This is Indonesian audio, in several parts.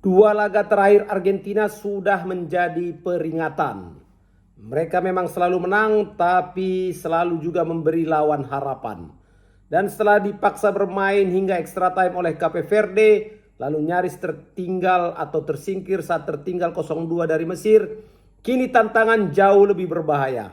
Dua laga terakhir Argentina sudah menjadi peringatan. Mereka memang selalu menang, tapi selalu juga memberi lawan harapan. Dan setelah dipaksa bermain hingga extra time oleh Cape Verde, lalu nyaris tertinggal atau tersingkir saat tertinggal 0-2 dari Mesir, kini tantangan jauh lebih berbahaya.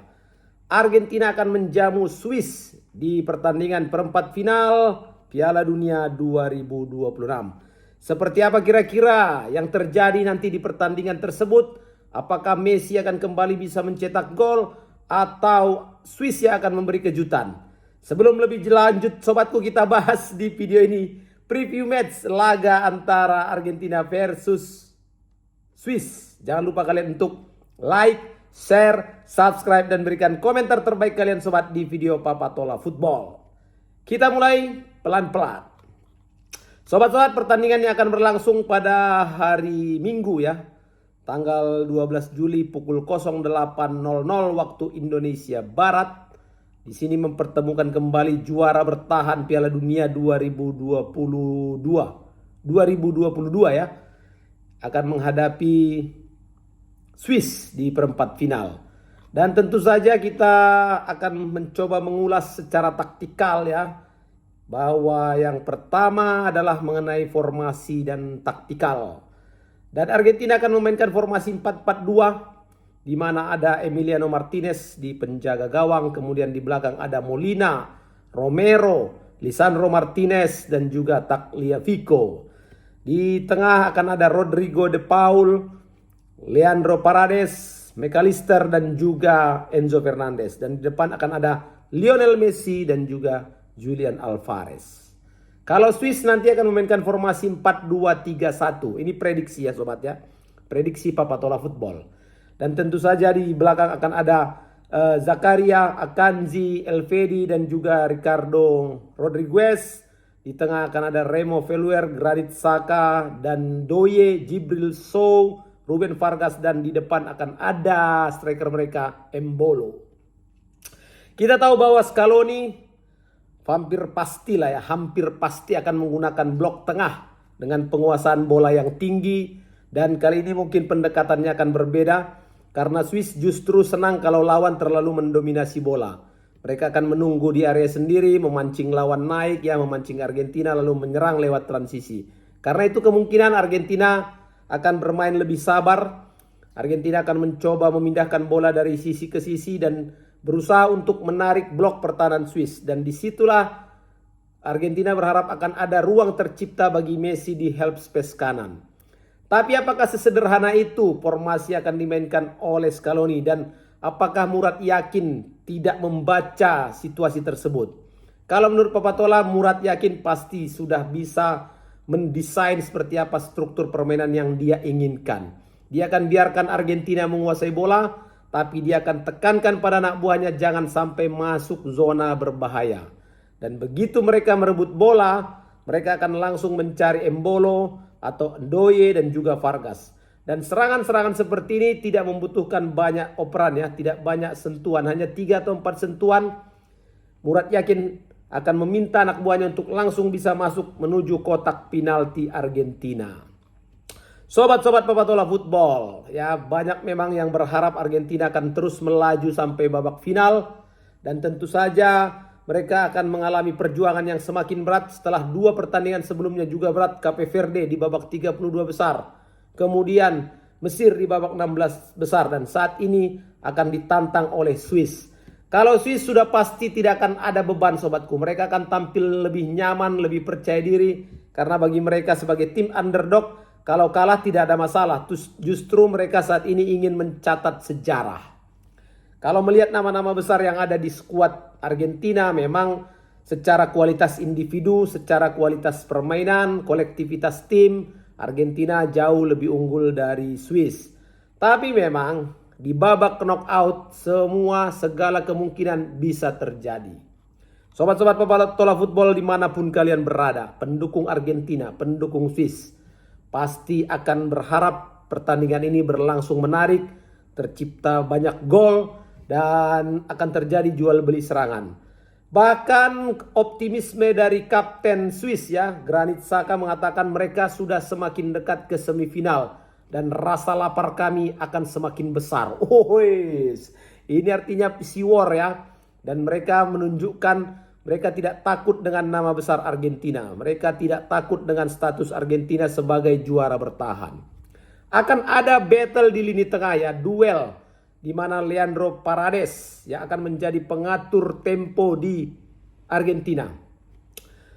Argentina akan menjamu Swiss di pertandingan perempat final Piala Dunia 2026. Seperti apa kira-kira yang terjadi nanti di pertandingan tersebut? Apakah Messi akan kembali bisa mencetak gol atau Swiss yang akan memberi kejutan? Sebelum lebih lanjut sobatku, kita bahas di video ini preview match laga antara Argentina versus Swiss. Jangan lupa kalian untuk like, share, subscribe, dan berikan komentar terbaik kalian sobat di video Papa Tola Football. Kita mulai pelan-pelan. Sobat-sobat, pertandingan yang akan berlangsung pada hari Minggu ya, tanggal 12 Juli pukul 08.00 waktu Indonesia Barat. Di sini mempertemukan kembali juara bertahan Piala Dunia 2022 ya, akan menghadapi Swiss di perempat final. Dan tentu saja kita akan mencoba mengulas secara taktikal ya, bahwa yang pertama adalah mengenai formasi dan taktikal. Dan Argentina akan memainkan formasi 4-4-2, di mana ada Emiliano Martinez di penjaga gawang, kemudian di belakang ada Molina, Romero, Lisandro Martinez, dan juga Tagliafico. Di tengah akan ada Rodrigo de Paul, Leandro Paredes, McAllister, dan juga Enzo Fernandez. Dan di depan akan ada Lionel Messi dan juga Julian Alvarez. Kalau Swiss nanti akan memainkan formasi 4-2-3-1. Ini prediksi ya sobat ya. Prediksi Papa Tola Football. Dan tentu saja di belakang akan ada Zakaria, Akanji, Elvedi, dan juga Ricardo Rodriguez. Di tengah akan ada Remo Feluer, Granit Xhaka, dan Doye, Djibril Sow, Ruben Vargas, dan di depan akan ada striker mereka Embolo. Kita tahu bahwa Scaloni hampir pasti akan menggunakan blok tengah dengan penguasaan bola yang tinggi. Dan kali ini mungkin pendekatannya akan berbeda, karena Swiss justru senang kalau lawan terlalu mendominasi bola. Mereka akan menunggu di area sendiri, memancing lawan naik ya, memancing Argentina lalu menyerang lewat transisi. Karena itu kemungkinan Argentina akan bermain lebih sabar. Argentina akan mencoba memindahkan bola dari sisi ke sisi dan berusaha untuk menarik blok pertahanan Swiss. Dan disitulah Argentina berharap akan ada ruang tercipta bagi Messi di help space kanan. Tapi apakah sesederhana itu formasi akan dimainkan oleh Scaloni? Dan apakah Murad yakin tidak membaca situasi tersebut? Kalau menurut Papa Tola, Murad yakin pasti sudah bisa mendesain seperti apa struktur permainan yang dia inginkan. Dia akan biarkan Argentina menguasai bola, tapi dia akan tekankan pada anak buahnya jangan sampai masuk zona berbahaya. Dan begitu mereka merebut bola, mereka akan langsung mencari Embolo atau Ndoye dan juga Vargas. Dan serangan-serangan seperti ini tidak membutuhkan banyak operan ya, tidak banyak sentuhan, hanya 3 atau 4 sentuhan. Murad yakin akan meminta anak buahnya untuk langsung bisa masuk menuju kotak penalti Argentina. Sobat-sobat Papa Tola Football, ya banyak memang yang berharap Argentina akan terus melaju sampai babak final. Dan tentu saja mereka akan mengalami perjuangan yang semakin berat setelah 2 pertandingan sebelumnya juga berat. Cape Verde di babak 32 besar. Kemudian Mesir di babak 16 besar. Dan saat ini akan ditantang oleh Swiss. Kalau Swiss sudah pasti tidak akan ada beban sobatku. Mereka akan tampil lebih nyaman, lebih percaya diri. Karena bagi mereka sebagai tim underdog, kalau kalah tidak ada masalah. Justru mereka saat ini ingin mencatat sejarah. Kalau melihat nama-nama besar yang ada di skuad Argentina, memang secara kualitas individu, secara kualitas permainan, kolektivitas tim, Argentina jauh lebih unggul dari Swiss. Tapi memang di babak knockout segala kemungkinan bisa terjadi. Sobat-sobat Papa Tola Football dimanapun kalian berada, pendukung Argentina, pendukung Swiss, pasti akan berharap pertandingan ini berlangsung menarik, tercipta banyak gol, dan akan terjadi jual beli serangan. Bahkan optimisme dari Kapten Swiss ya, Granit Xhaka mengatakan mereka sudah semakin dekat ke semifinal dan rasa lapar kami akan semakin besar. Oh, ini artinya PC war ya. Dan mereka menunjukkan mereka tidak takut dengan nama besar Argentina. Mereka tidak takut dengan status Argentina sebagai juara bertahan. Akan ada battle di lini tengah ya, duel di mana Leandro Paredes yang akan menjadi pengatur tempo di Argentina.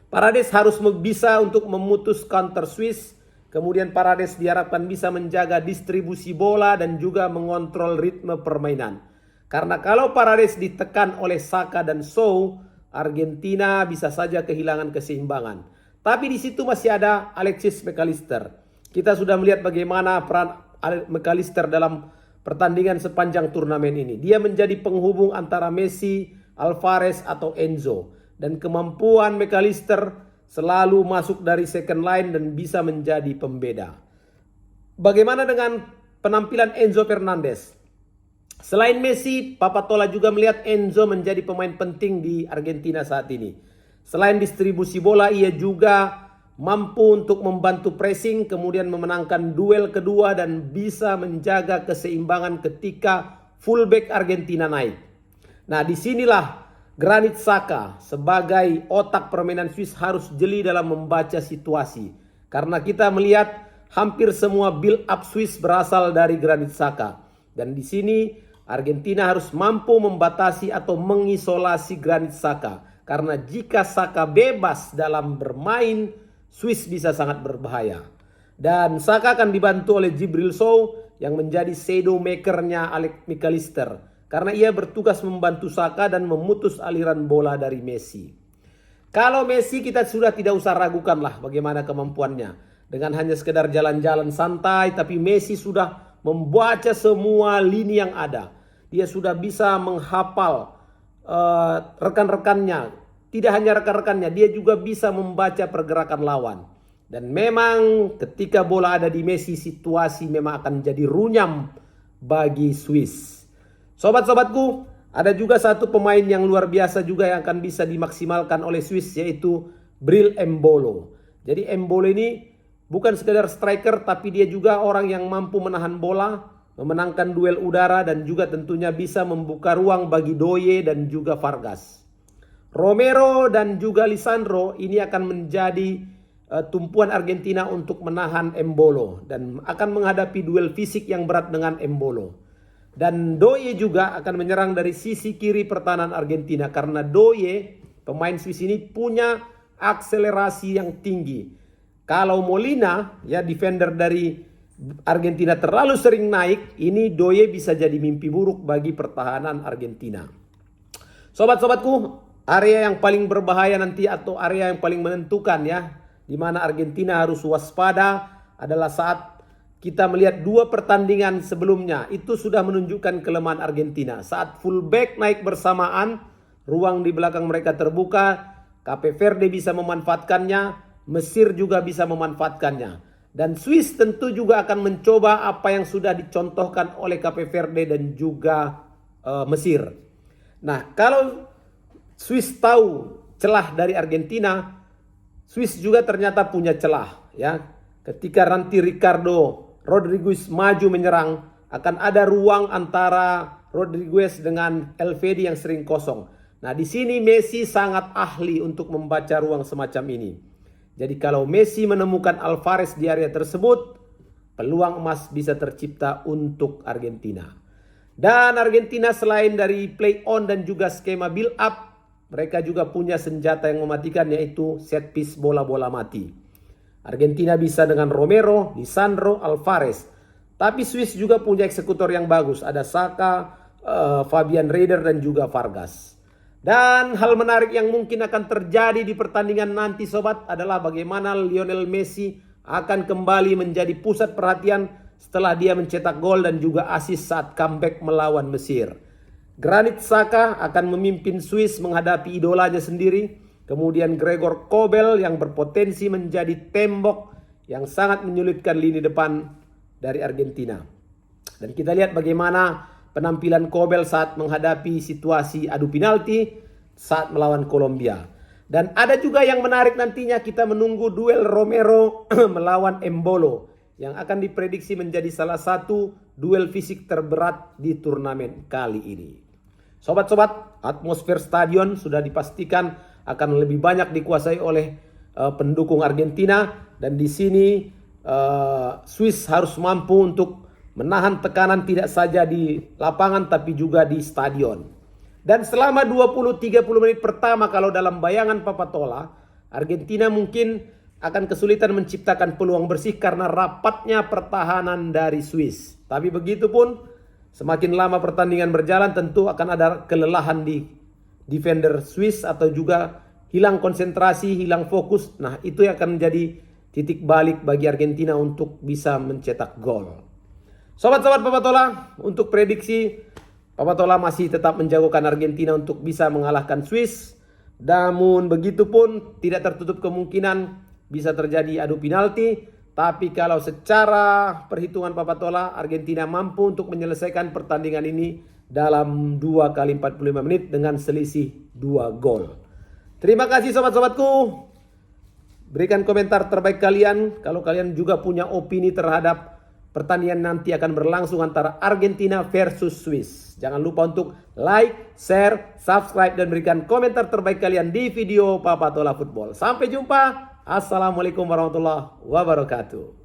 Paredes harus bisa untuk memutus counter Swiss. Kemudian Paredes diharapkan bisa menjaga distribusi bola dan juga mengontrol ritme permainan. Karena kalau Paredes ditekan oleh Xhaka dan Sow, Argentina bisa saja kehilangan keseimbangan. Tapi di situ masih ada Alexis McAllister. Kita sudah melihat bagaimana peran McAllister dalam pertandingan sepanjang turnamen ini. Dia menjadi penghubung antara Messi, Alvarez atau Enzo. Dan kemampuan McAllister selalu masuk dari second line dan bisa menjadi pembeda. Bagaimana dengan penampilan Enzo Fernandez? Selain Messi, Papatola juga melihat Enzo menjadi pemain penting di Argentina saat ini. Selain distribusi bola, ia juga mampu untuk membantu pressing, kemudian memenangkan duel kedua dan bisa menjaga keseimbangan ketika fullback Argentina naik. Nah, disinilah Granit Xhaka sebagai otak permainan Swiss harus jeli dalam membaca situasi. Karena kita melihat hampir semua build up Swiss berasal dari Granit Xhaka. Dan di sini Argentina harus mampu membatasi atau mengisolasi Granit Xhaka. Karena jika Xhaka bebas dalam bermain, Swiss bisa sangat berbahaya. Dan Xhaka akan dibantu oleh Djibril Sow yang menjadi shadow makernya Alex McAllister. Karena ia bertugas membantu Xhaka dan memutus aliran bola dari Messi. Kalau Messi kita sudah tidak usah ragukan lah bagaimana kemampuannya. Dengan hanya sekedar jalan-jalan santai, tapi Messi sudah membaca semua lini yang ada. Dia sudah bisa menghafal rekan-rekannya. Tidak hanya rekan-rekannya, dia juga bisa membaca pergerakan lawan. Dan memang ketika bola ada di Messi, situasi memang akan jadi runyam bagi Swiss. Sobat-sobatku, ada juga satu pemain yang luar biasa juga yang akan bisa dimaksimalkan oleh Swiss, yaitu Bril Embolo. Jadi Embolo ini bukan sekedar striker, tapi dia juga orang yang mampu menahan bola, memenangkan duel udara, dan juga tentunya bisa membuka ruang bagi Doye dan juga Vargas. Romero dan juga Lisandro ini akan menjadi tumpuan Argentina untuk menahan Embolo dan akan menghadapi duel fisik yang berat dengan Embolo. Dan Doye juga akan menyerang dari sisi kiri pertahanan Argentina karena Doye, pemain Swiss ini punya akselerasi yang tinggi. Kalau Molina, ya defender dari Argentina terlalu sering naik, ini Doye bisa jadi mimpi buruk bagi pertahanan Argentina. Sobat-sobatku, area yang paling berbahaya nanti atau area yang paling menentukan ya, di mana Argentina harus waspada adalah saat kita melihat dua pertandingan sebelumnya. Itu sudah menunjukkan kelemahan Argentina. Saat fullback naik bersamaan, ruang di belakang mereka terbuka, Cape Verde bisa memanfaatkannya, Mesir juga bisa memanfaatkannya. Dan Swiss tentu juga akan mencoba apa yang sudah dicontohkan oleh Cape Verde dan juga Mesir. Nah, kalau Swiss tahu celah dari Argentina, Swiss juga ternyata punya celah ya. Ketika nanti Ricardo Rodriguez maju menyerang, akan ada ruang antara Rodriguez dengan Elvedi yang sering kosong. Nah, di sini Messi sangat ahli untuk membaca ruang semacam ini. Jadi kalau Messi menemukan Alvarez di area tersebut, peluang emas bisa tercipta untuk Argentina. Dan Argentina selain dari play on dan juga skema build up, mereka juga punya senjata yang mematikan, yaitu set piece bola-bola mati. Argentina bisa dengan Romero, Lisandro, Alvarez. Tapi Swiss juga punya eksekutor yang bagus. Ada Xhaka, Fabian Rieder dan juga Vargas. Dan hal menarik yang mungkin akan terjadi di pertandingan nanti sobat adalah bagaimana Lionel Messi akan kembali menjadi pusat perhatian setelah dia mencetak gol dan juga assist saat comeback melawan Mesir. Granit Xhaka akan memimpin Swiss menghadapi idolanya sendiri. Kemudian Gregor Kobel yang berpotensi menjadi tembok yang sangat menyulitkan lini depan dari Argentina. Dan kita lihat bagaimana penampilan Kobel saat menghadapi situasi adu penalti. saat melawan Kolombia. Dan ada juga yang menarik nantinya, kita menunggu duel Romero melawan Embolo yang akan diprediksi menjadi salah satu duel fisik terberat di turnamen kali ini. Sobat-sobat, atmosfer stadion sudah dipastikan akan lebih banyak dikuasai oleh pendukung Argentina, dan di sini Swiss harus mampu untuk menahan tekanan tidak saja di lapangan tapi juga di stadion. Dan selama 20-30 menit pertama, kalau dalam bayangan Papatola, Argentina mungkin akan kesulitan menciptakan peluang bersih karena rapatnya pertahanan dari Swiss. Tapi begitu pun, semakin lama pertandingan berjalan tentu akan ada kelelahan di defender Swiss atau juga hilang konsentrasi, hilang fokus. Nah, itu yang akan menjadi titik balik bagi Argentina untuk bisa mencetak gol. Sobat-sobat Papatola, untuk prediksi, Papatola masih tetap menjagokan Argentina untuk bisa mengalahkan Swiss. Namun begitu pun tidak tertutup kemungkinan bisa terjadi adu penalti. Tapi kalau secara perhitungan Papatola, Argentina mampu untuk menyelesaikan pertandingan ini dalam 2 kali 45 menit dengan selisih 2 gol. Terima kasih sobat-sobatku. Berikan komentar terbaik kalian kalau kalian juga punya opini terhadap pertandingan nanti akan berlangsung antara Argentina versus Swiss. Jangan lupa untuk like, share, subscribe, dan berikan komentar terbaik kalian di video Papatola Football. Sampai jumpa. Assalamualaikum warahmatullahi wabarakatuh.